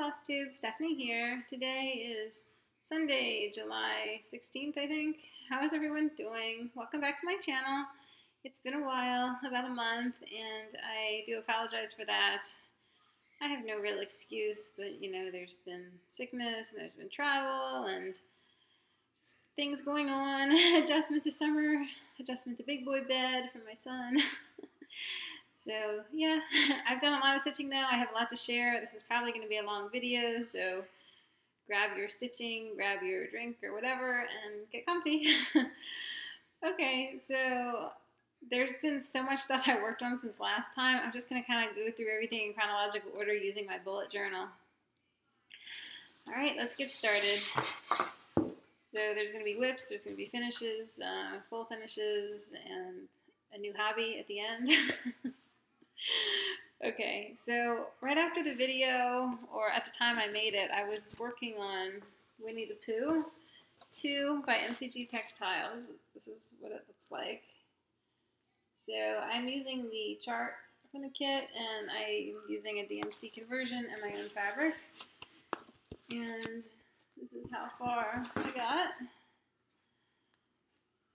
Flosstube, Stephanie here. Today is Sunday, July 16th, I think. How is everyone doing? Welcome back to my channel. It's been a while, about a month, and I do apologize for that. I have no real excuse, but you know, there's been sickness and there's been travel and just things going on. Adjustment to summer, adjustment to big boy bed for my son. So yeah, I've done a lot of stitching now. I have a lot to share. This is probably going to be a long video, so grab your stitching, grab your drink or whatever, and get comfy. Okay, so there's been so much stuff I worked on since last time. I'm just going to kind of go through everything in chronological order using my bullet journal. All right, let's get started. So there's going to be whips, there's going to be finishes, full finishes, and a new hobby at the end. Okay, so right after the video, or at the time I made it, I was working on Winnie the Pooh 2 by MCG Textiles. This is what it looks like. So I'm using the chart from the kit, and I'm using a DMC conversion and my own fabric. And this is how far I got.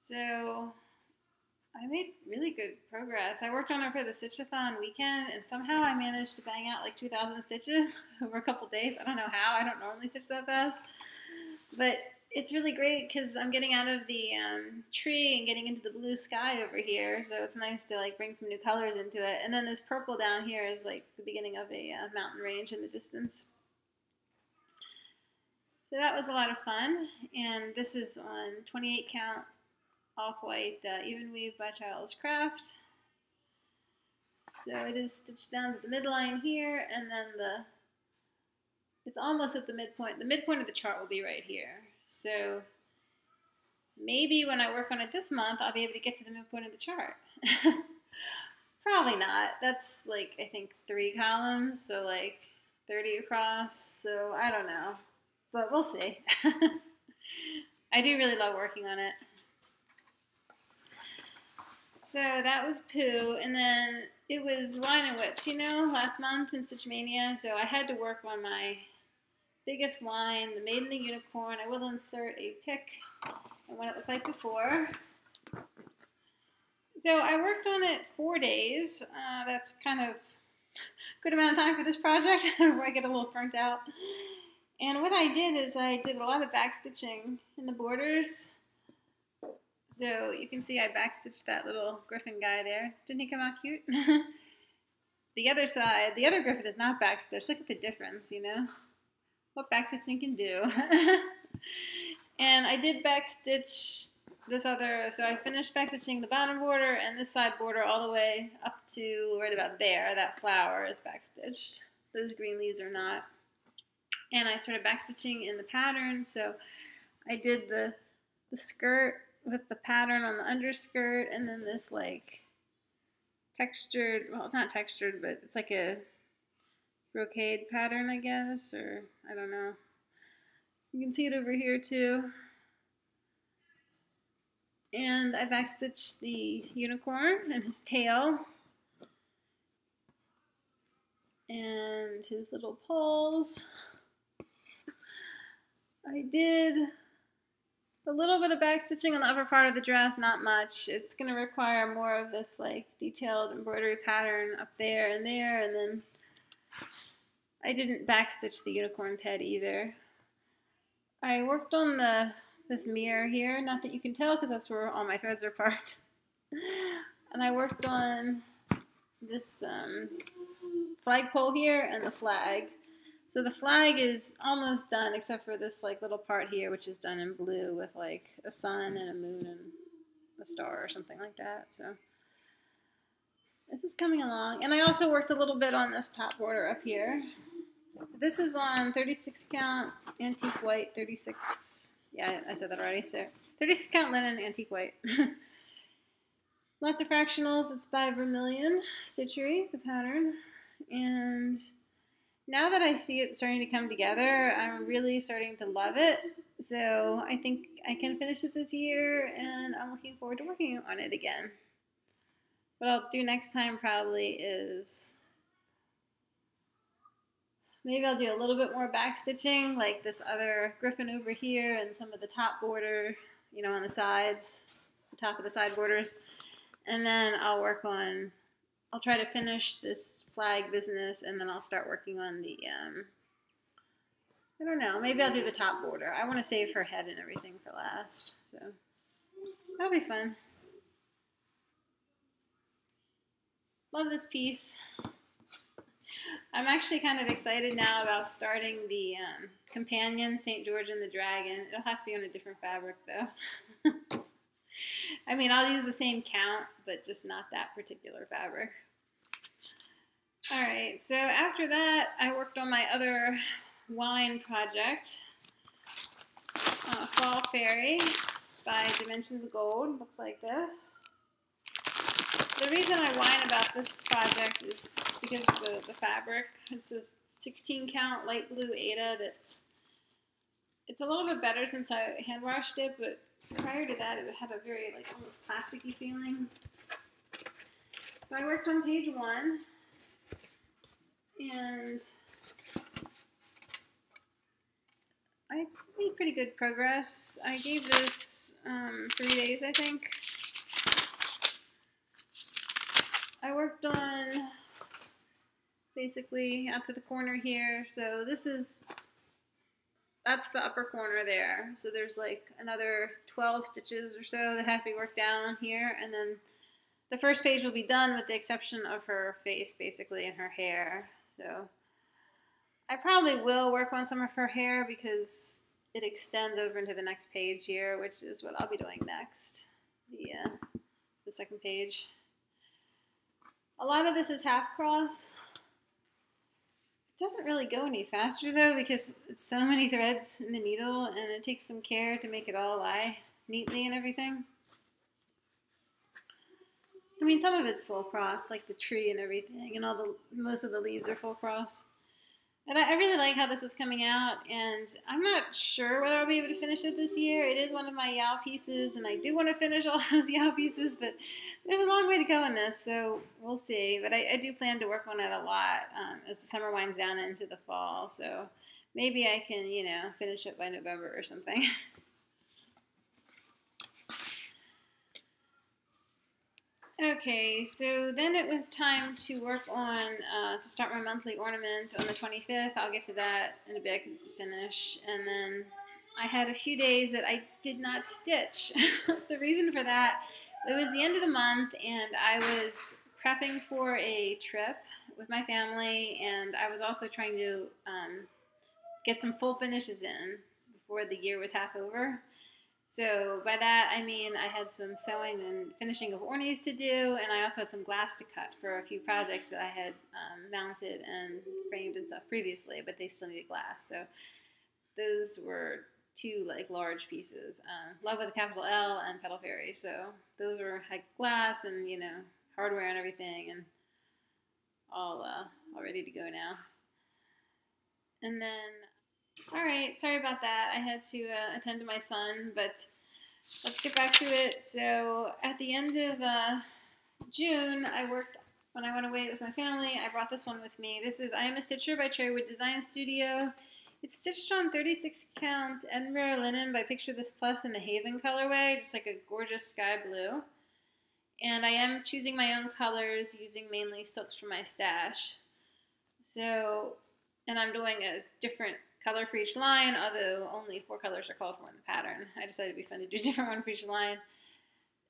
So I made really good progress. I worked on it for the Stitch-a-thon weekend, and somehow I managed to bang out like 2,000 stitches over a couple days. I don't know how. I don't normally stitch that fast. But it's really great because I'm getting out of the tree and getting into the blue sky over here. So it's nice to like bring some new colors into it. And then this purple down here is like the beginning of a mountain range in the distance. So that was a lot of fun. And this is on 28 count. Off-white even weave by Child's Craft. So it is stitched down to the midline here, and then it's almost at the midpoint. The midpoint of the chart will be right here. So maybe when I work on it this month, I'll be able to get to the midpoint of the chart. Probably not. That's like, I think 3 columns, so like 30 across. So I don't know, but we'll see. I do really love working on it. So that was Pooh, and then it was Wine and Whips, you know, last month in Stitch Mania. So I had to work on my biggest wine, the Maiden the Unicorn. I will insert a pic of what it looked like before. So I worked on it 4 days. That's kind of a good amount of time for this project before I get a little burnt out. And what I did is I did a lot of back stitching in the borders. So you can see I backstitched that little griffin guy there. Didn't he come out cute? The other side, the other griffin is not backstitched. Look at the difference, you know, what backstitching can do. And I did backstitch this other, so I finished backstitching the bottom border and this side border all the way up to right about there. That flower is backstitched. Those green leaves are not. And I started backstitching in the pattern, so I did the skirt with the pattern on the underskirt, and then this like textured, well, not textured, but it's like a brocade pattern, I guess, or I don't know. You can see it over here too. And I backstitched the unicorn and his tail and his little paws. I did a little bit of back stitching on the upper part of the dress, not much. It's going to require more of this like detailed embroidery pattern up there, and then I didn't back stitch the unicorn's head either. I worked on this mirror here, not that you can tell because that's where all my threads are parked. And I worked on this flagpole here and the flag. So the flag is almost done except for this like little part here, which is done in blue with like a sun and a moon and a star or something like that. So this is coming along. And I also worked a little bit on this top border up here. This is on 36 count antique white, 36, yeah, I said that already. So 36 count linen antique white. Lots of fractionals. It's by Vermilion Stitchery, the pattern. And now that I see it starting to come together, I'm really starting to love it. So I think I can finish it this year, and I'm looking forward to working on it again. What I'll do next time probably is Maybe I'll do a little bit more back stitching, like this other griffin over here and some of the top border, you know, on the sides, the top of the side borders. And then I'll try to finish this flag business, and then I'll start working on the, I don't know, maybe I'll do the top border. I want to save her head and everything for last, so that'll be fun. Love this piece. I'm actually kind of excited now about starting the companion, St. George and the Dragon. It'll have to be on a different fabric, though. I mean, I'll use the same count, but just not that particular fabric. All right, so after that, I worked on my other wine project, Fall Fairy by Dimensions Gold. Looks like this. The reason I whine about this project is because of the fabric. It's a 16 count light blue Aida it's a little bit better since I hand washed it, but prior to that it had a very like almost plasticky feeling. So I worked on page 1 and I made pretty good progress. I gave this 3 days, I think. I worked on basically out to the corner here. So that's the upper corner there. So there's like another 12 stitches or so that have to be worked down here. And then the first page will be done with the exception of her face basically and her hair. So I probably will work on some of her hair because it extends over into the next page here, which is what I'll be doing next, the second page. A lot of this is half cross. It doesn't really go any faster though because it's so many threads in the needle and it takes some care to make it all lie neatly and everything. I mean, some of it's full cross, like the tree and everything, and most of the leaves are full cross. And I really like how this is coming out, and I'm not sure whether I'll be able to finish it this year. It is one of my Yao pieces, and I do want to finish all those Yao pieces, but there's a long way to go in this, so we'll see. But I do plan to work on it a lot as the summer winds down into the fall, so maybe I can, you know, finish it by November or something. Okay, so then it was time to work on, to start my monthly ornament on the 25th. I'll get to that in a bit because it's a finish. And then I had a few days that I did not stitch. The reason for that, it was the end of the month and I was prepping for a trip with my family, and I was also trying to get some full finishes in before the year was half over. So by that, I mean I had some sewing and finishing of ornies to do, and I also had some glass to cut for a few projects that I had mounted and framed and stuff previously, but they still needed glass. So those were two like large pieces, Love with a capital L and Petal Fairy. So those were like glass and, you know, hardware and everything, and all ready to go now. And then, all right, sorry about that. I had to attend to my son, but let's get back to it. So at the end of June, when I went away with my family, I brought this one with me. This is I Am a Stitcher by Cherrywood Design Studio. It's stitched on 36 count Edinburgh linen by Picture This Plus in the Haven colorway, just like a gorgeous sky blue. And I am choosing my own colors using mainly silks from my stash. So, and I'm doing a different color for each line, although only 4 colors are called for in the pattern. I decided it'd be fun to do a different one for each line.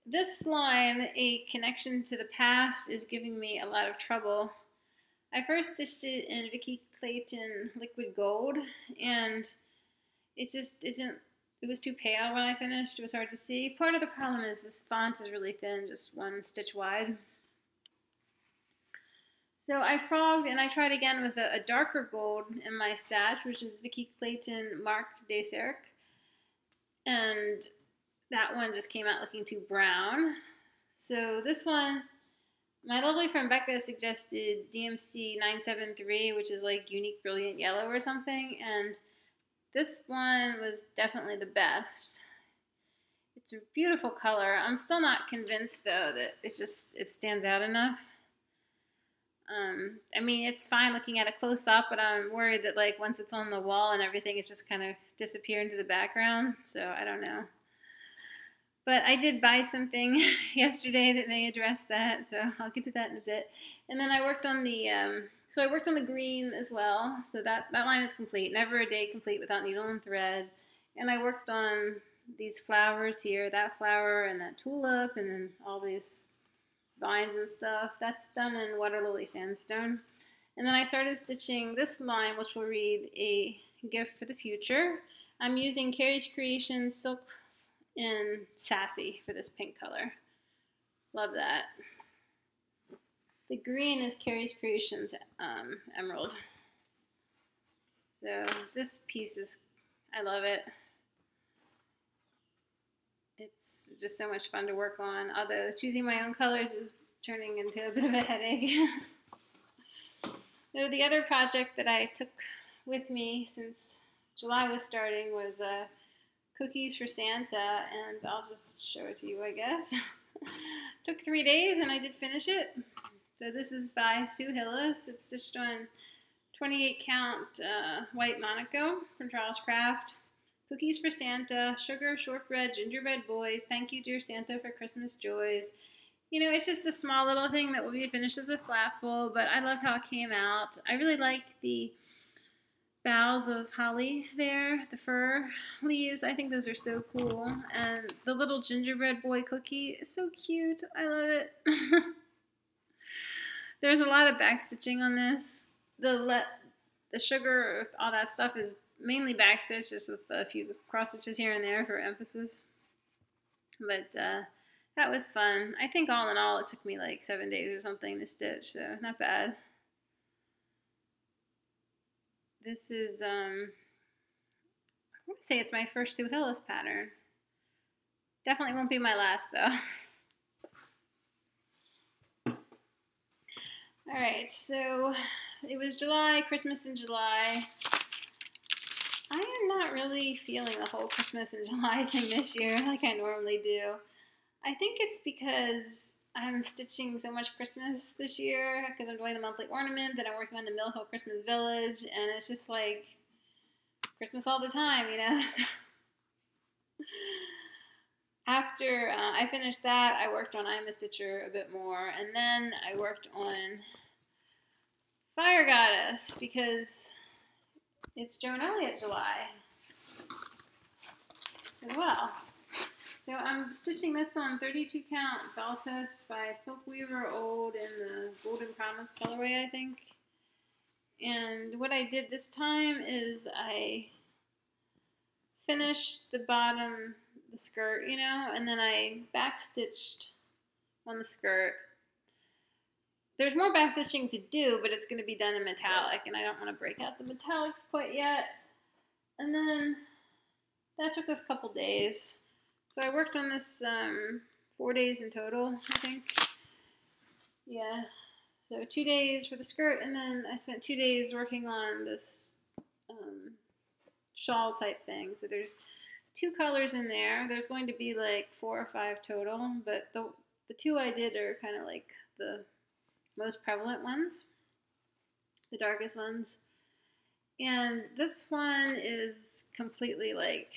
This line, A Connection to the Past, is giving me a lot of trouble. I first stitched it in Vicki Clayton Liquid Gold, and it was too pale when I finished. It was hard to see. Part of the problem is this font is really thin, just 1 stitch wide. So I frogged and I tried again with a darker gold in my stash, which is Vicki Clayton Marc de Cercle. And that one just came out looking too brown. So this one, my lovely friend Becca suggested DMC 973, which is like Unique Brilliant Yellow or something. And this one was definitely the best. It's a beautiful color. I'm still not convinced though that it stands out enough. I mean, it's fine looking at it close up, but I'm worried that like once it's on the wall and everything, it just kind of disappear into the background. So I don't know. But I did buy something yesterday that may address that, so I'll get to that in a bit. And then I worked on the green as well. So that line is complete. Never a day complete without needle and thread. And I worked on these flowers here, that flower and that tulip, and then all these vines and stuff. That's done in water lily sandstone. And then I started stitching this line, which will read A Gift for the Future. I'm using Carrie's Creations Silk in Sassy for this pink color. Love that. The green is Carrie's Creations Emerald. So this piece is, I love it. It's just so much fun to work on, although choosing my own colors is turning into a bit of a headache. So the other project that I took with me since July was starting was cookies for Santa, and I'll just show it to you, I guess. Took 3 days and I did finish it. So this is by Sue Hillis. It's stitched on 28 count white Monaco from Charles Craft. Cookies for Santa, sugar, shortbread, gingerbread boys. Thank you, dear Santa, for Christmas joys. You know, it's just a small little thing that will be finished with the flatful, but I love how it came out. I really like the boughs of holly there, the fir leaves. I think those are so cool. And the little gingerbread boy cookie is so cute. I love it. There's a lot of backstitching on this. The sugar, all that stuff is mainly backstitched, just with a few cross stitches here and there for emphasis. But that was fun. I think all in all it took me like 7 days or something to stitch, so not bad. This is, I want to say it's my first Sue Hillis pattern. Definitely won't be my last, though. Alright, so it was July, Christmas in July. I am not really feeling the whole Christmas in July thing this year like I normally do. I think it's because I'm stitching so much Christmas this year because I'm doing the monthly ornament, then I'm working on the Mill Hill Christmas Village, and it's just like Christmas all the time, you know? So after I finished that, I worked on I'm a Stitcher a bit more, and then I worked on Fire Goddess because it's Joan Elliott July as well. So I'm stitching this on 32 count Baltos by Silk Weaver Old in the Golden Promise colorway, I think. And what I did this time is I finished the bottom, the skirt, you know, and then I backstitched on the skirt. There's more backstitching to do, but it's going to be done in metallic, and I don't want to break out the metallics quite yet. And then that took a couple days. So I worked on this 4 days in total, I think. Yeah. So 2 days for the skirt, and then I spent 2 days working on this shawl type thing. So there's 2 colors in there. There's going to be like 4 or 5 total, but the 2 I did are kind of like the most prevalent ones, the darkest ones. And this one is completely like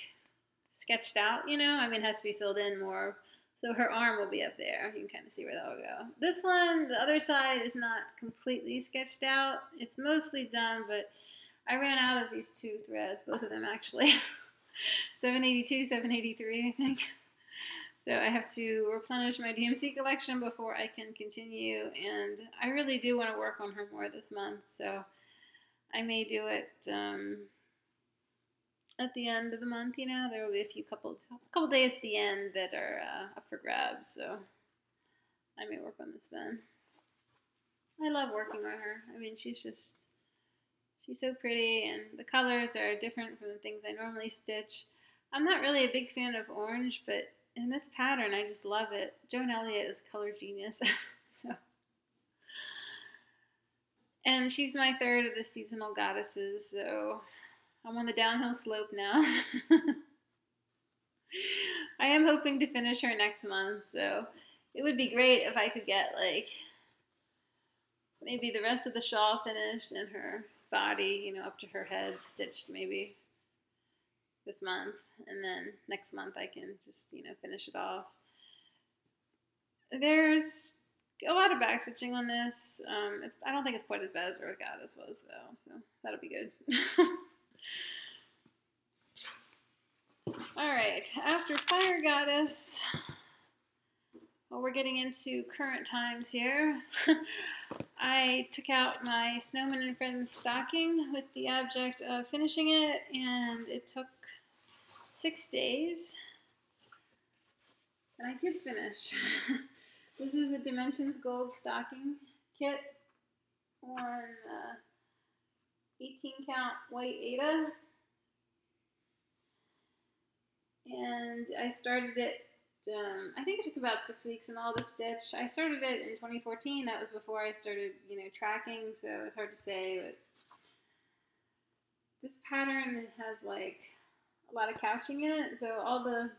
sketched out, you know? I mean, it has to be filled in more. So her arm will be up there. You can kind of see where that will go. This one, the other side, is not completely sketched out. It's mostly done, but I ran out of these 2 threads, both of them actually. 782, 783, I think. So I have to replenish my DMC collection before I can continue, and I really do want to work on her more this month, so I may do it at the end of the month, you know. There will be a couple days at the end that are up for grabs, so I may work on this then. I love working on her. I mean, she's so pretty, and the colors are different from the things I normally stitch. I'm not really a big fan of orange, but in this pattern, I just love it. Joan Elliott is a color genius. So, and she's my third of the seasonal goddesses, so I'm on the downhill slope now. I am hoping to finish her next month, so it would be great if I could get like maybe the rest of the shawl finished and her body, you know, up to her head stitched maybe this month, and then next month I can just, you know, finish it off. There's a lot of back stitching on this. I don't think it's quite as bad as Earth Goddess was though, so that'll be good. Alright, after Fire Goddess, well, we're getting into current times here. I took out my Snowman and Friends stocking with the object of finishing it, and it took 6 days. And I did finish. This is a Dimensions Gold stocking kit on 18 count white Aida. And I started it, I think it took about 6 weeks in all to stitch. I started it in 2014. That was before I started, you know, tracking, so it's hard to say. But this pattern has like a lot of couching in it. So all the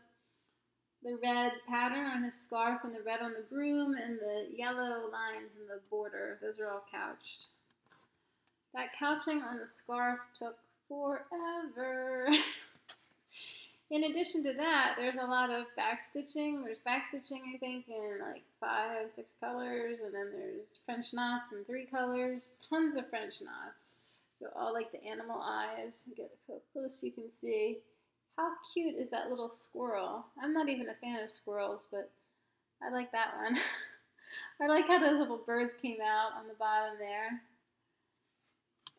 red pattern on the scarf and the red on the broom and the yellow lines in the border, those are all couched. That couching on the scarf took forever. In addition to that, there's a lot of back stitching. There's back stitching, I think, in like 5, 6 colors, and then there's French knots in 3 colors. Tons of French knots. So all like the animal eyes. Get close so you can see. How cute is that little squirrel? I'm not even a fan of squirrels, but I like that one. I like how those little birds came out on the bottom there.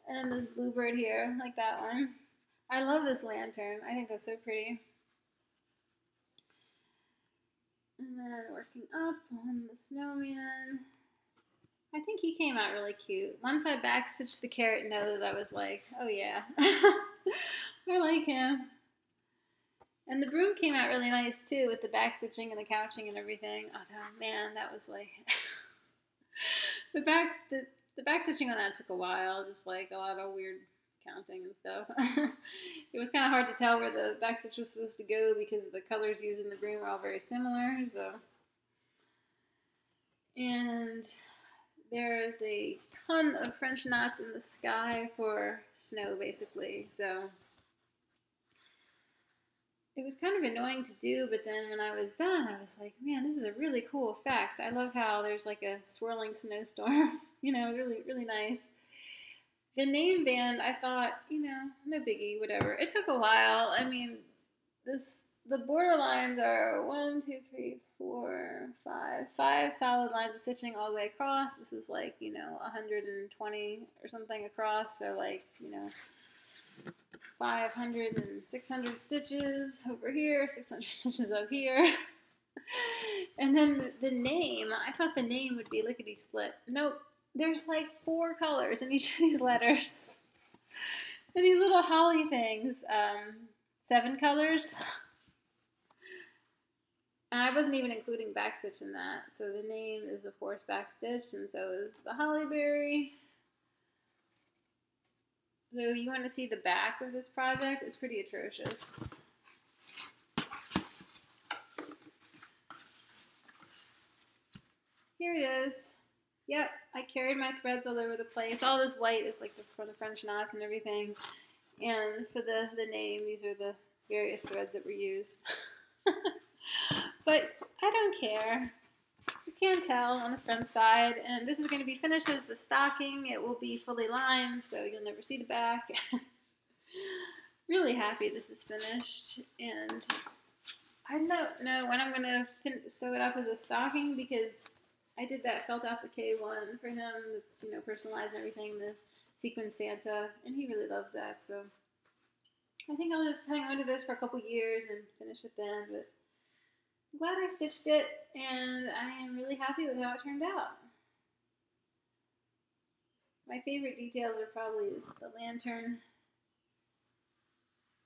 And this bluebird here, like that one. I love this lantern. I think that's so pretty. And then working up on the snowman. I think he came out really cute. Once I backstitched the carrot nose, I was like, oh yeah. I like him. And the broom came out really nice too, with the backstitching and the couching and everything. Oh man, that was like the backstitching on that took a while, just like a lot of weird counting and stuff. It was kind of hard to tell where the backstitch was supposed to go because the colors used in the broom were all very similar. So, and there's a ton of French knots in the sky for snow, basically. So it was kind of annoying to do, but then when I was done, I was like, man, this is a really cool effect. I love how there's like a swirling snowstorm, you know, really, really nice. The name band, I thought, you know, no biggie, whatever. It took a while. I mean, the border lines are 1, 2, 3, 4, 5 solid lines of stitching all the way across. This is like, you know, 120 or something across. So like, you know, 500 and 600 stitches over here, 600 stitches up here. And then the name, I thought the name would be lickety split. Nope. There's like 4 colors in each of these letters. And these little holly things, 7 colors. And I wasn't even including backstitch in that. So the name is of course backstitch, and so is the hollyberry. So you want to see the back of this project? It's pretty atrocious. Here it is. Yep, I carried my threads all over the place. All this white is like for the French knots and everything. And for the name, these are the various threads that were used. But I don't care. You can't tell on the front side. And this is going to be finished as the stocking. It will be fully lined, so you'll never see the back. Really happy this is finished. And I don't know when I'm going to sew it up as a stocking, because I did that felt applique one for him that's, you know, personalized and everything, the sequin Santa, and he really loves that. So I think I'll just hang on to this for a couple years and finish it then. But I'm glad I stitched it, and I am really happy with how it turned out. My favorite details are probably the lantern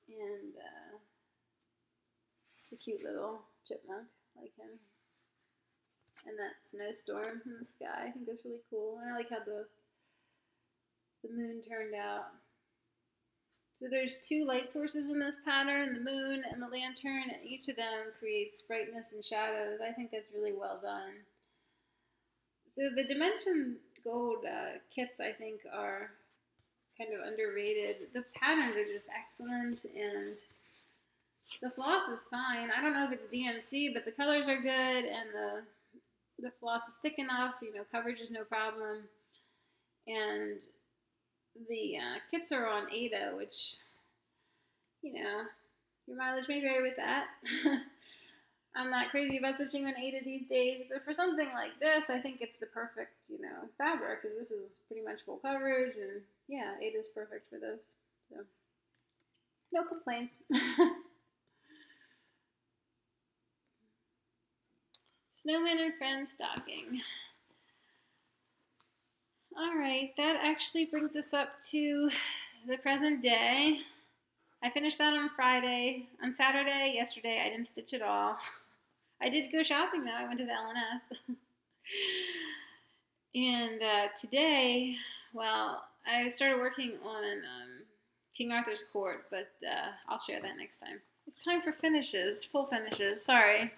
and it's a cute little chipmunk like him. And that snowstorm in the sky, I think that's really cool. And I like how the moon turned out. So there's 2 light sources in this pattern, the moon and the lantern, and each of them creates brightness and shadows. I think that's really well done. So the Dimension gold kits, I think, are kind of underrated. The patterns are just excellent, and the floss is fine. I don't know if it's DMC, but the colors are good, and the floss is thick enough. You know, coverage is no problem, and the kits are on Ada, which, you know, your mileage may vary with that. I'm not crazy about stitching on Ada these days, but for something like this, I think it's the perfect, you know, fabric, because this is pretty much full coverage, and yeah, Ada's perfect for this. So, no complaints. Snowman and Friends stocking. Alright, that actually brings us up to the present day. I finished that on Friday. On Saturday, yesterday, I didn't stitch at all. I did go shopping though. I went to the L&S. And today, well, I started working on King Arthur's Court, but I'll share that next time. It's time for finishes, full finishes. Sorry.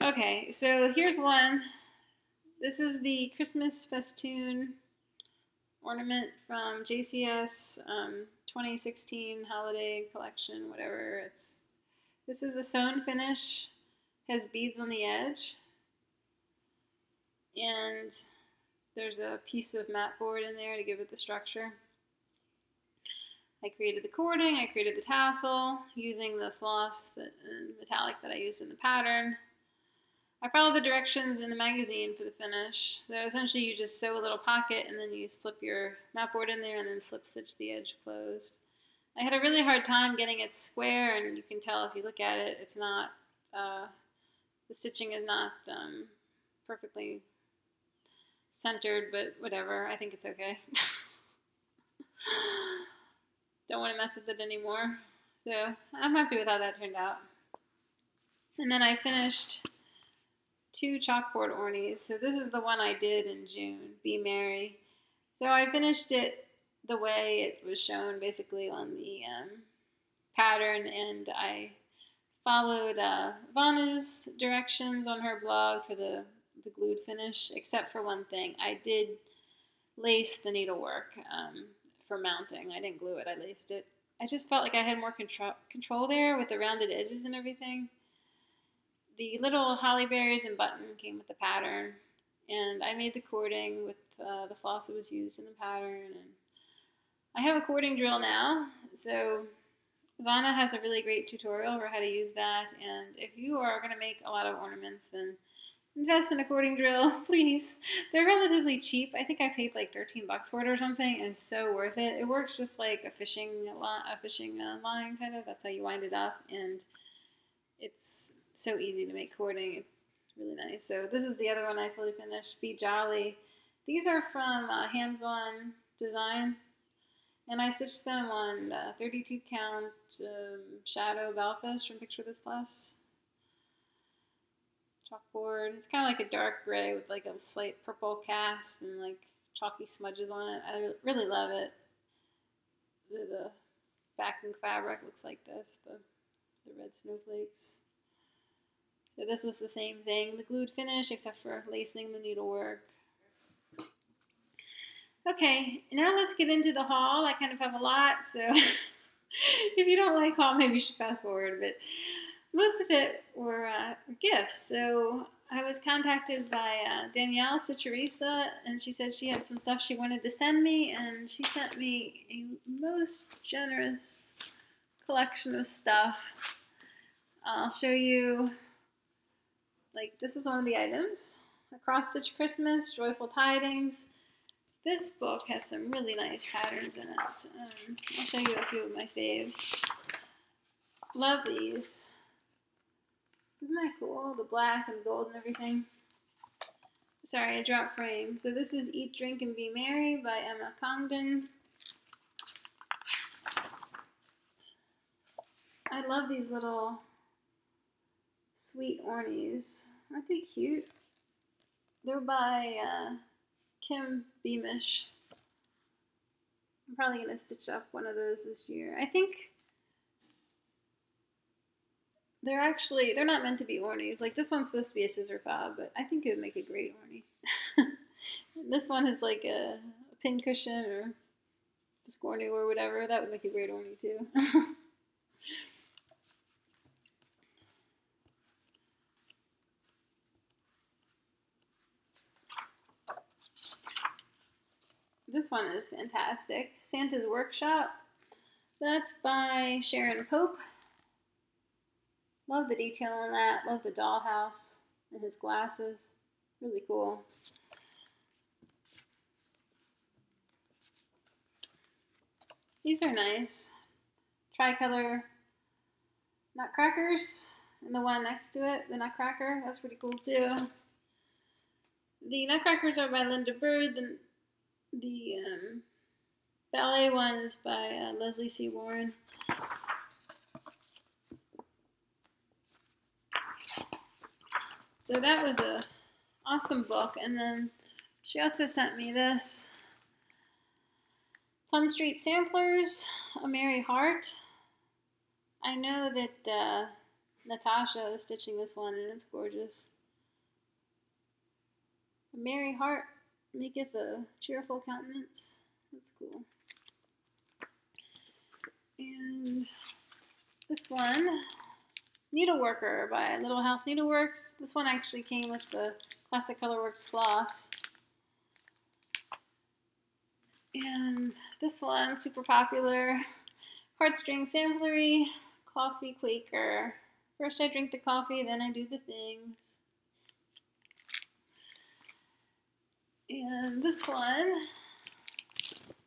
Okay, so here's one. This is the Christmas festoon ornament from JCS 2016 holiday collection, whatever. This is a sewn finish, has beads on the edge, and there's a piece of mat board in there to give it the structure. I created the cording, I created the tassel using the floss metallic that I used in the pattern. I followed the directions in the magazine for the finish. So essentially you just sew a little pocket and then you slip your mat board in there and then slip stitch the edge closed. I had a really hard time getting it square, and you can tell if you look at it, it's not, the stitching is not perfectly centered, but whatever, I think it's okay. Don't want to mess with it anymore. So I'm happy with how that turned out. And then I finished 2 chalkboard ornies. So this is the one I did in June, Be Merry. So I finished it the way it was shown basically on the pattern, and I followed Vanna's directions on her blog for the glued finish, except for one thing. I did lace the needlework for mounting. I didn't glue it, I laced it. I just felt like I had more control there with the rounded edges and everything. The little holly berries and button came with the pattern, and I made the cording with the floss that was used in the pattern. And I have a cording drill now, so Vanna has a really great tutorial for how to use that, and if you are going to make a lot of ornaments, then invest in a cording drill, please. They're relatively cheap. I think I paid like 13 bucks for it or something, and it's so worth it. It works just like a fishing line, kind of. That's how you wind it up, and it's so easy to make cording. It's really nice. So this is the other one I fully finished, Be Jolly. These are from Hands-On Design, and I stitched them on 32 count Shadow Balfus from Picture This Plus chalkboard. It's kind of like a dark gray with like a slight purple cast and like chalky smudges on it. I really love it. The backing fabric looks like this, the red snowflakes. So this was the same thing, the glued finish, except for lacing the needlework. Okay, now let's get into the haul. I kind of have a lot, so if you don't like haul, maybe you should fast forward. But most of it were gifts. So I was contacted by Danielle Cicherisa, and she said she had some stuff she wanted to send me, and she sent me a most generous collection of stuff. I'll show you. Like, this is one of the items. A Cross Stitch Christmas, Joyful Tidings. This book has some really nice patterns in it. I'll show you a few of my faves. Love these. Isn't that cool? The black and gold and everything. Sorry, I dropped frame. So this is Eat, Drink, and Be Merry by Emma Congdon. I love these little sweet ornies. Aren't they cute? They're by Kim Beamish. I'm probably going to stitch up one of those this year. I think they're not meant to be ornies. Like, this one's supposed to be a scissor fob, but I think it would make a great ornie. This one is like a pin cushion or biscornu or whatever. That would make a great ornament too. This one is fantastic. Santa's Workshop. That's by Sharon Pope. Love the detail on that. Love the dollhouse and his glasses. Really cool. These are nice. Tricolor nutcrackers. And the one next to it, the nutcracker, that's pretty cool too. The nutcrackers are by Linda Bird. The ballet one is by Leslie C. Warren. So that was a awesome book. And then she also sent me this Plum Street Samplers, A Merry Heart. I know that Natasha is stitching this one and it's gorgeous. A merry heart maketh a cheerful countenance. That's cool. And this one, Needleworker by Little House Needleworks. This one actually came with the Classic Colorworks floss. And this one, super popular, Heartstring Samplery, Coffee Quaker. First I drink the coffee, then I do the things. And this one,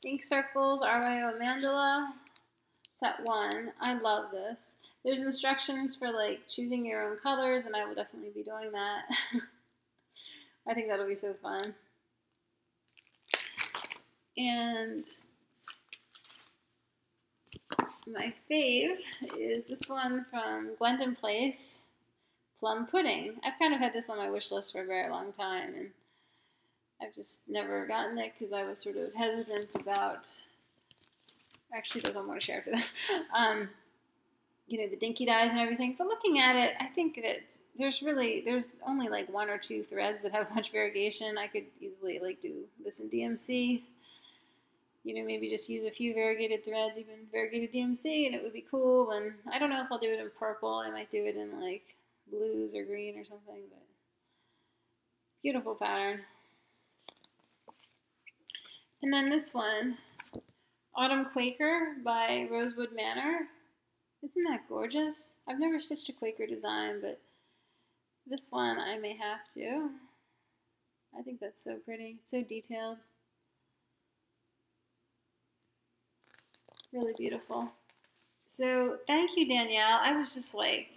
Ink Circles, RYO Mandala, set 1. I love this. There's instructions for like choosing your own colors, and I will definitely be doing that. I think that'll be so fun. And my fave is this one from Glendon Place, Plum Pudding. I've kind of had this on my wish list for a very long time, and I've just never gotten it because I was sort of hesitant about, actually there's one more to share after this, you know, the dinky dyes and everything. But looking at it, I think that there's only like 1 or 2 threads that have much variegation. I could easily like do this in DMC. You know, maybe just use a few variegated threads, even variegated DMC, and it would be cool. And I don't know if I'll do it in purple. I might do it in like blues or green or something, but beautiful pattern. And then this one, Autumn Quaker by Rosewood Manor. Isn't that gorgeous? I've never stitched a Quaker design, but this one I may have to. I think that's so pretty. It's so detailed. Really beautiful. So thank you, Danielle. I was just like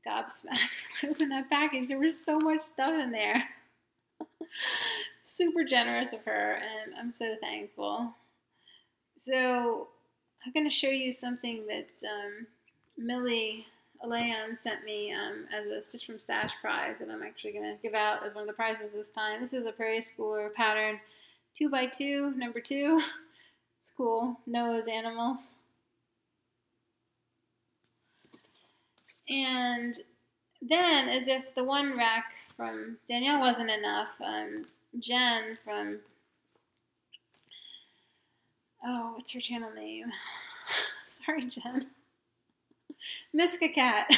gobsmacked when I opened that package. There was so much stuff in there. Super generous of her, and I'm so thankful. So I'm going to show you something that Millie Alayan sent me as a Stitch from Stash prize that I'm actually going to give out as one of the prizes this time. This is a Prairie Schooler pattern 2x2, number 2. It's cool. Noah's animals. And then, as if the one rack from Danielle wasn't enough, Jen from, oh, what's her channel name? Sorry, Jen. Miska Cat.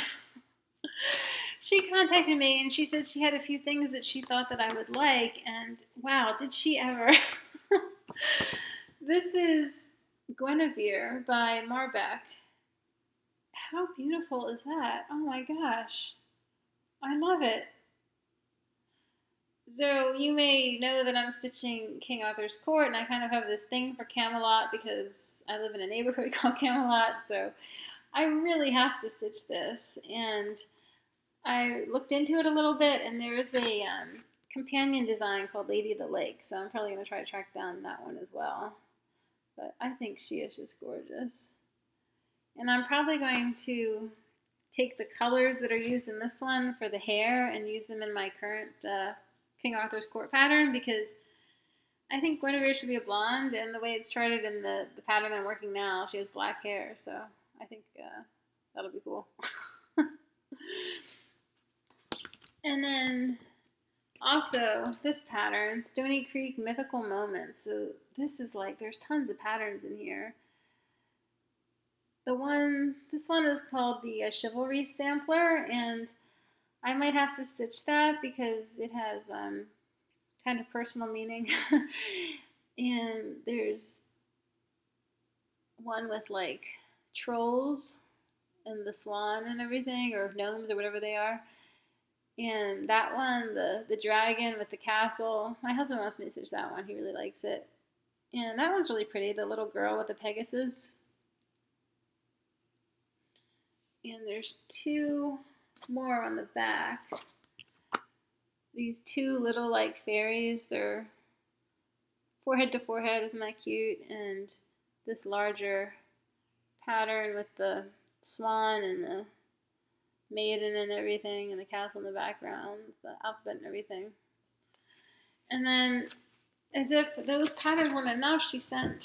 She contacted me and she said she had a few things that she thought that I would like, and wow, did she ever. This is Guinevere by Marbeck. How beautiful is that? Oh my gosh. I love it. So you may know that I'm stitching King Arthur's Court, and I kind of have this thing for Camelot because I live in a neighborhood called Camelot, so I really have to stitch this. And I looked into it a little bit, and there's a companion design called Lady of the Lake, so I'm probably going to try to track down that one as well. But I think she is just gorgeous. And I'm probably going to take the colors that are used in this one for the hair and use them in my current King Arthur's Court pattern, because I think Guinevere should be a blonde, and the way it's charted in the pattern I'm working now, she has black hair, so I think that'll be cool. And then Also, this pattern, Stony Creek Mythical Moments. So this is like, there's tons of patterns in here. This one is called the Chivalry Sampler, and I might have to stitch that because it has kind of personal meaning. And there's one with like trolls and the swan and everything, or gnomes or whatever they are. And that one, the dragon with the castle, my husband wants me to stitch that one. He really likes it. And that one's really pretty, the little girl with the Pegasus. And there's two more on the back. These two little like fairies, they're forehead to forehead, isn't that cute? And this larger pattern with the swan and the maiden and everything, and the castle in the background, the alphabet and everything. And then, as if those patterns weren't enough, she sent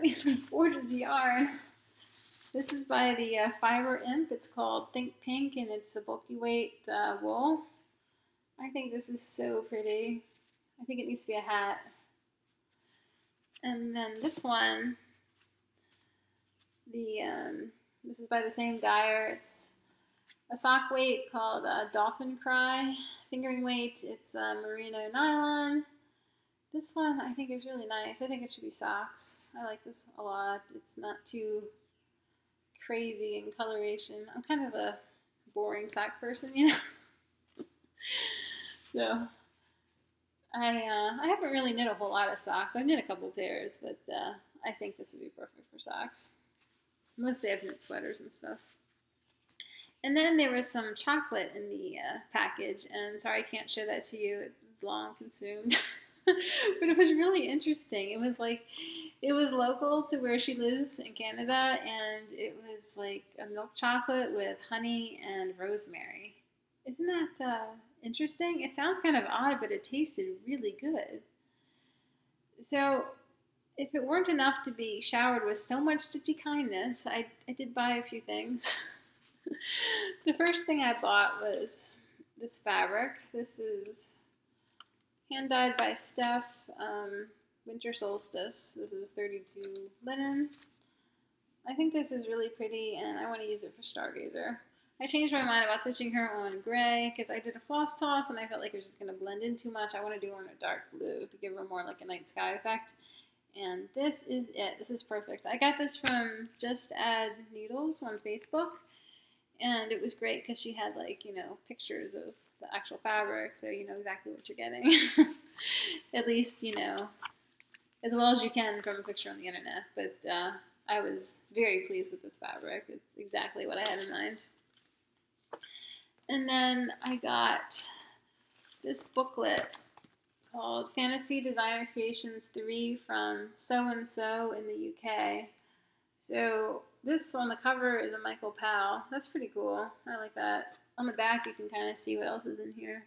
me some gorgeous yarn. This is by the Fiber Imp. It's called Think Pink, and it's a bulky weight wool. I think this is so pretty. I think it needs to be a hat. And then this one, this is by the same dyer. It's a sock weight called Dolphin Cry. Fingering weight, it's merino nylon. This one I think is really nice. I think it should be socks. I like this a lot. It's not too crazy in coloration. I'm kind of a boring sock person, you know. So I haven't really knit a whole lot of socks. I've knit a couple pairs, but I think this would be perfect for socks. Mostly I've knit sweaters and stuff. And then there was some chocolate in the package, and sorry I can't show that to you. It was long consumed. But it was really interesting. It was like, it was local to where she lives in Canada, and it was like a milk chocolate with honey and rosemary. Isn't that interesting? It sounds kind of odd, but it tasted really good. So if it weren't enough to be showered with so much stitchy kindness, I did buy a few things. The first thing I bought was this fabric. This is hand-dyed by Steph, Winter Solstice. This is 32 linen. I think this is really pretty, and I want to use it for Stargazer. I changed my mind about stitching her on gray because I did a floss toss and I felt like it was just going to blend in too much. I want to do her in a dark blue to give her more like a night sky effect. And this is it. This is perfect. I got this from Just Add Needles on Facebook, and it was great because she had, like, you know, pictures of the actual fabric, so you know exactly what you're getting. At least, you know, as well as you can from a picture on the internet. But I was very pleased with this fabric. It's exactly what I had in mind. And then I got this booklet called Fantasy Designer Creations 3 from So-and-So in the UK. So this on the cover is a Michael Powell. That's pretty cool. I like that. On the back you can kind of see what else is in here.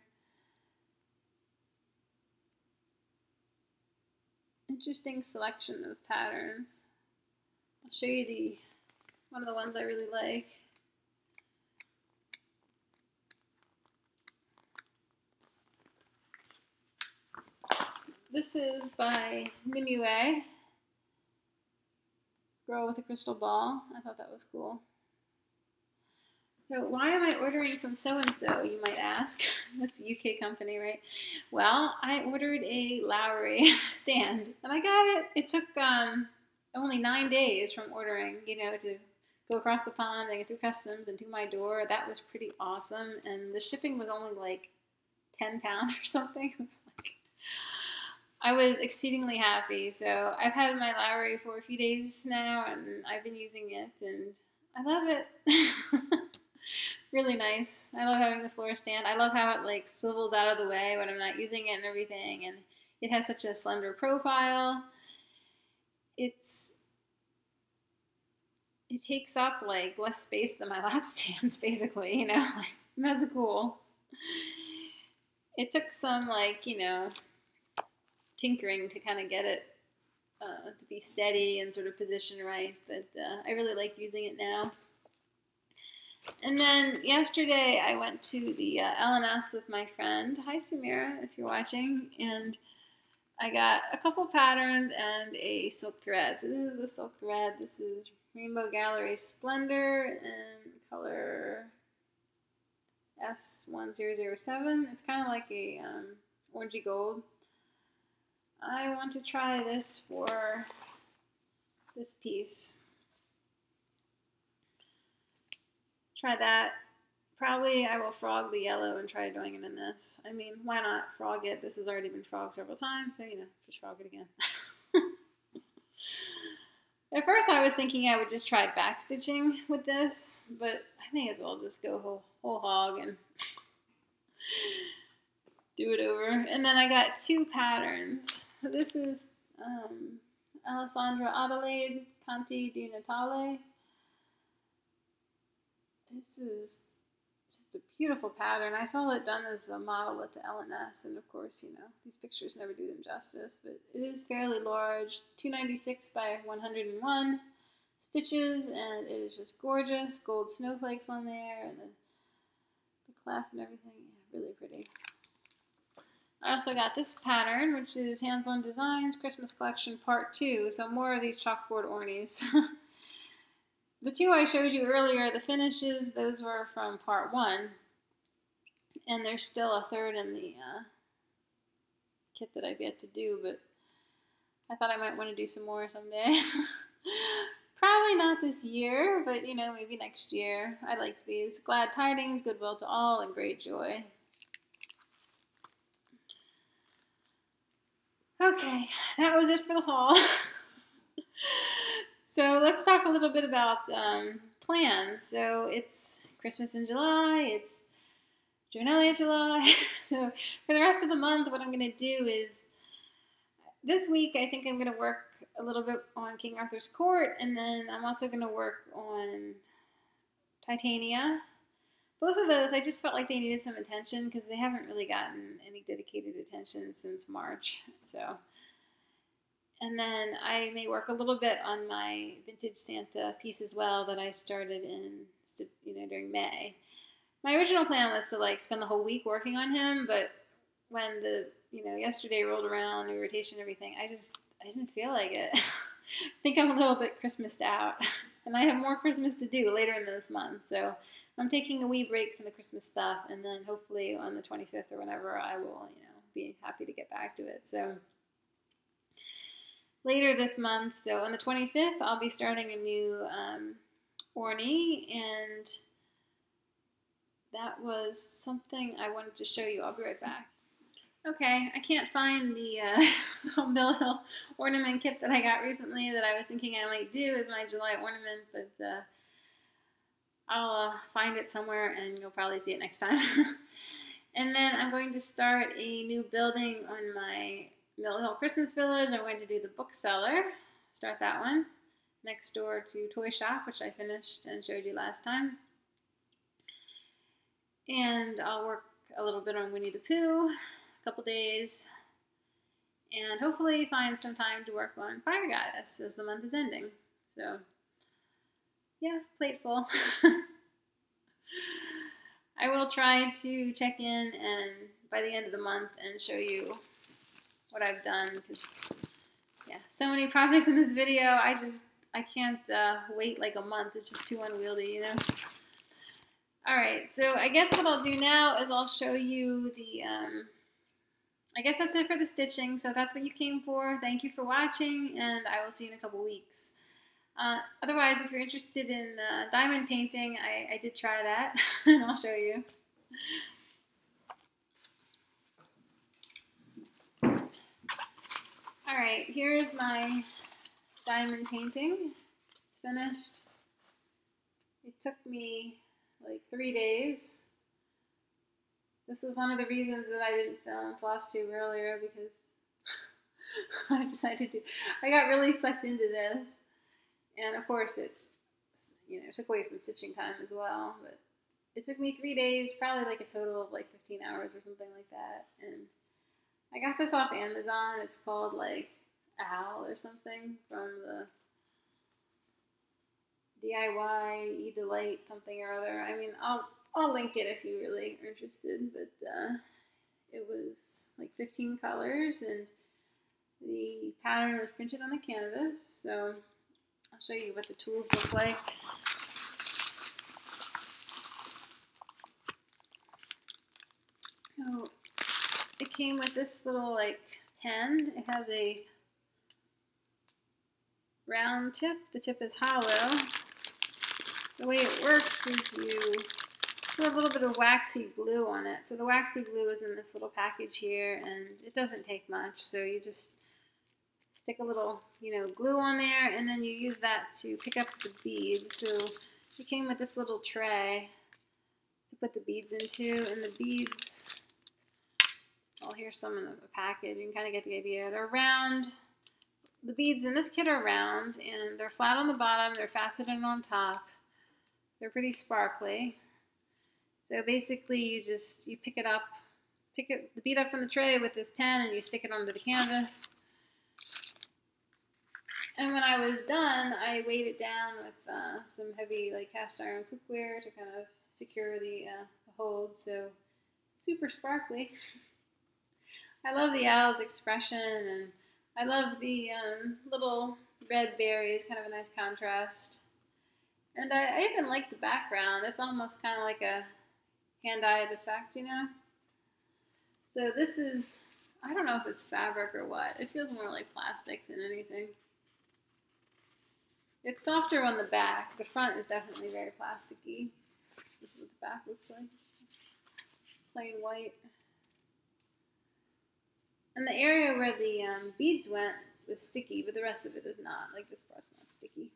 Interesting selection of patterns. I'll show you one of the ones I really like. This is by Nimue, Girl with a Crystal Ball. I thought that was cool. So why am I ordering from so-and-so, you might ask? That's a UK company, right? Well, I ordered a Lowry stand, and I got it. It took only 9 days from ordering, you know, to go across the pond and get through customs and to my door. That was pretty awesome, and the shipping was only like £10 or something. It was like, I was exceedingly happy. So I've had my Lowry for a few days now, and I've been using it, and I love it. Really nice. I love having the floor stand. I love how it like swivels out of the way when I'm not using it and everything, and it has such a slender profile. It takes up like less space than my lap stands, basically, you know. Like, that's cool. It took some, like, you know, tinkering to kind of get it to be steady and sort of positioned right, but I really like using it now. And then yesterday I went to the LNS with my friend. Hi, Samira, if you're watching. And I got a couple patterns and a silk thread. So this is the silk thread. This is Rainbow Gallery Splendor in color S1007. It's kind of like a orangey gold. I want to try this for this piece. Try that. Probably I will frog the yellow and try doing it in this. I mean, why not frog it? This has already been frogged several times, so, you know, just frog it again. At first I was thinking I would just try backstitching with this, but I may as well just go whole hog and do it over. And then I got two patterns. This is Alessandra Adelaide Conti di Natale. This is just a beautiful pattern. I saw it done as a model with the LNS, and of course, you know, these pictures never do them justice, but it is fairly large, 296 by 101 stitches, and it is just gorgeous. Gold snowflakes on there, and the clef and everything. Yeah, really pretty. I also got this pattern, which is Hands-On Designs Christmas Collection Part 2, so more of these chalkboard ornies. The two I showed you earlier, the finishes, those were from Part 1, and there's still a third in the kit that I've yet to do, but I thought I might want to do some more someday. Probably not this year, but, you know, maybe next year. I liked these. Glad Tidings, Goodwill to All, and Great Joy. Okay, that was it for the haul. So let's talk a little bit about plans. So it's Christmas in July, it's Journalia July. So for the rest of the month, what I'm going to do is, this week I think I'm going to work a little bit on King Arthur's Court, and then I'm also going to work on Titania. Both of those, I just felt like they needed some attention because they haven't really gotten any dedicated attention since March. So, and then I may work a little bit on my Vintage Santa piece as well that I started in, during May. My original plan was to like spend the whole week working on him, but when the, yesterday rolled around, new rotation, everything, I didn't feel like it. I think I'm a little bit Christmased out, and I have more Christmas to do later in this month, so I'm taking a wee break from the Christmas stuff, and then hopefully on the 25th or whenever I will, be happy to get back to it. So later this month, so on the 25th, I'll be starting a new Orny, and that was something I wanted to show you. I'll be right back. Okay, I can't find the little Mill Hill ornament kit that I got recently that I was thinking I might do as my July ornament, but I'll find it somewhere and you'll probably see it next time. And then I'm going to start a new building on my Mill Hill Christmas Village. I'm going to do the bookseller, start that one, next door to Toy Shop, which I finished and showed you last time. And I'll work a little bit on Winnie the Pooh, a couple days, and hopefully find some time to work on Fire Goddess as the month is ending. So, yeah, plate full. I will try to check in and by the end of the month and show you what I've done, because, yeah, so many projects in this video. I can't wait like a month. It's just too unwieldy, Alright, so I guess what I'll do now is I'll show you the, I guess that's it for the stitching. So that's what you came for. Thank you for watching, and I will see you in a couple weeks. Otherwise, if you're interested in diamond painting, I did try that, and I'll show you. Alright, here's my diamond painting. It's finished. It took me like 3 days. This is one of the reasons that I didn't film Flosstube earlier, because I got really sucked into this. And of course it, took away from stitching time as well. But it took me 3 days, probably like a total of like 15 hours or something like that. And I got this off Amazon. It's called like Al or something from the DIY E-Delight something or other. I mean, I'll link it if you really are interested, but it was like 15 colors, and the pattern was printed on the canvas. So I'll show you what the tools look like. So it came with this little like pen. It has a round tip. The tip is hollow. The way it works is you put a little bit of waxy glue on it. So the waxy glue is in this little package here, and it doesn't take much. So you just stick a little, glue on there, and then you use that to pick up the beads. So it came with this little tray to put the beads into, and the beads, well, here's some in the package. You can kind of get the idea. They're round. The beads in this kit are round, and they're flat on the bottom. They're faceted on top. They're pretty sparkly. So basically you pick it up, the bead up from the tray with this pen, and you stick it onto the canvas. And when I was done, I weighed it down with some heavy like cast iron cookware to kind of secure the hold. So super sparkly. I love the owl's expression, and I love the little red berries, kind of a nice contrast. And I even like the background. It's almost kind of like a hand-dyed effect, So this is, I don't know if it's fabric or what. It feels more like plastic than anything. It's softer on the back. The front is definitely very plasticky. This is what the back looks like. Plain white. And the area where the beads went was sticky, but the rest of it is not. Like this part's not sticky.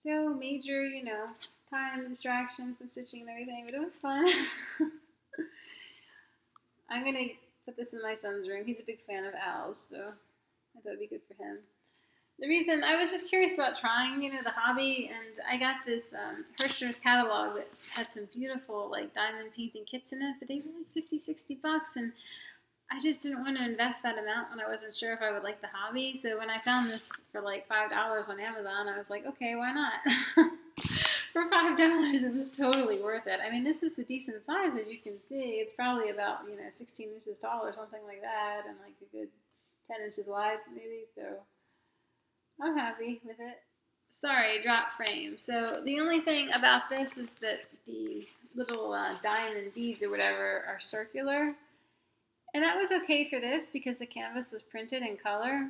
So major, time distraction from stitching and everything, but it was fun. I'm going to put this in my son's room. He's a big fan of owls, so I thought it would be good for him. The reason, I was just curious about trying, the hobby, and I got this Hirschner's catalog that had some beautiful, like, diamond painting kits in it, but they were like $50, $60, and I just didn't want to invest that amount when I wasn't sure if I would like the hobby. So when I found this for like $5 on Amazon, I was like, okay, why not? For $5, it was totally worth it. I mean, this is the decent size, as you can see. It's probably about, 16 inches tall or something like that, and like a good 10 inches wide maybe. So I'm happy with it. Sorry, drop frame. So the only thing about this is that the little diamond beads or whatever are circular. And that was okay for this because the canvas was printed in color.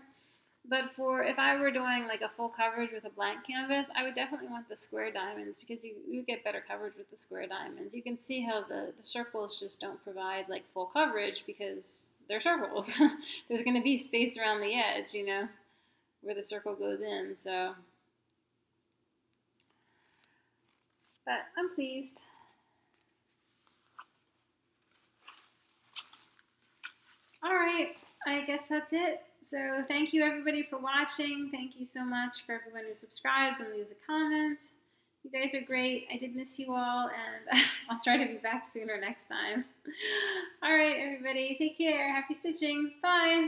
But if I were doing like a full coverage with a blank canvas, I would definitely want the square diamonds because you get better coverage with the square diamonds. You can see how the circles just don't provide like full coverage because they're circles. There's going to be space around the edge, where the circle goes in. So, but I'm pleased. All right, I guess that's it. So thank you everybody for watching. Thank you so much for everyone who subscribes and leaves a comment. You guys are great. I did miss you all, and I'll try to be back sooner next time. All right, everybody, take care. Happy stitching. Bye.